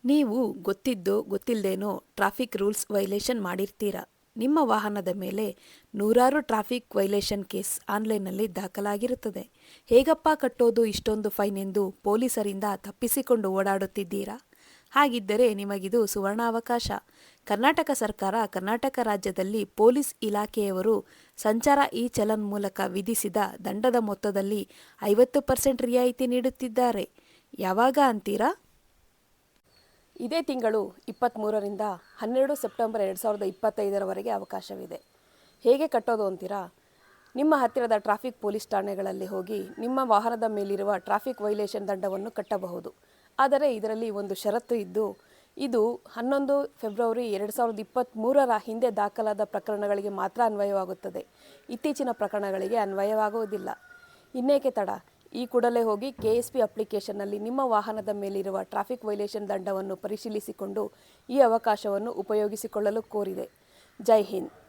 ನೀವು ಗೊತ್ತಿದ್ದೋ ಗೊತ್ತಿಲ್ಲದೇನೋ traffic rules violation ಮಾಡಿರ್ತೀರ. ನಿಮ್ಮ ವಾಹನದ ಮೇಲೆ ನೂರಾರು ಟ್ರಾಫಿಕ್ ವೈಲೇಷನ್ ಕೇಸ್ ಆನ್ಲೈನ್ನಲ್ಲಿ ದಾಖಲಾಗಿರುತ್ತದೆ. ಹೇಗಪ್ಪ ಕಟ್ಟೋದು ಇಷ್ಟೊಂದು ಫೈನ್ ಎಂದು ಪೊಲೀಸರಿಂದ ತಪ್ಪಿಸಿಕೊಂಡು ಓಡಾಡುತ್ತಿದ್ದೀರಾ? ಹಾಗಿದ್ದರೆ ನಿಮಗಿದು ಸುವರ್ಣಾವಕಾಶ. ಕರ್ನಾಟಕ ಸರ್ಕಾರ ಕರ್ನಾಟಕ ರಾಜ್ಯದಲ್ಲಿ ಪೊಲೀಸ್ ಇಲಾಖೆಯವರು ಸಂಚಾರ ಇ-ಚಲನ್ ಮೂಲಕ ವಿಧಿಸಿದ ದಂಡದ ಮೊತ್ತದಲ್ಲಿ 50% ರಿಯಾಯಿತಿ ನೀಡುತ್ತಿದ್ದಾರೆ. ಯಾವಾಗ ಅಂತೀರಾ? ಇದೇ ತಿಂಗಳು 23ರಿಂದ 12 ಸೆಪ್ಟೆಂಬರ್ 2025ರವರೆಗೆ ಅವಕಾಶವಿದೆ. ಹೇಗೆ ಕಟ್ಟೋದು ಅಂತೀರಾ? ನಿಮ್ಮ ಹತ್ತಿರದ ಟ್ರಾಫಿಕ್ ಪೊಲೀಸ್ ಠಾಣೆಗಳಲ್ಲಿ ಹೋಗಿ ನಿಮ್ಮ ವಾಹನದ ಮೇಲಿರುವ ಟ್ರಾಫಿಕ್ ವೈಲೇಷನ್ ದಂಡವನ್ನು ಕಟ್ಟಬಹುದು. ಆದರೆ ಇದರಲ್ಲಿ ಒಂದು ಷರತ್ತು ಇದ್ದು, ಇದು 11 ಫೆಬ್ರವರಿ 2023ರ ಹಿಂದೆ ದಾಖಲಾದ ಪ್ರಕರಣಗಳಿಗೆ ಮಾತ್ರ ಅನ್ವಯವಾಗುತ್ತದೆ. ಇತ್ತೀಚಿನ ಪ್ರಕರಣಗಳಿಗೆ ಅನ್ವಯವಾಗುವುದಿಲ್ಲ. ಇನ್ನೇಕೆ ತಡ? ಈ ಕೂಡಲೇ ಹೋಗಿ KSP ಅಪ್ಲಿಕೇಶನ್ನಲ್ಲಿ ನಿಮ್ಮ ವಾಹನದ ಮೇಲಿರುವ ಟ್ರಾಫಿಕ್ ವೈಲೇಷನ್ ದಂಡವನ್ನು ಪರಿಶೀಲಿಸಿಕೊಂಡು ಈ ಅವಕಾಶವನ್ನು ಉಪಯೋಗಿಸಿಕೊಳ್ಳಲು ಕೋರಿದೆ. ಜೈ ಹಿಂದ್.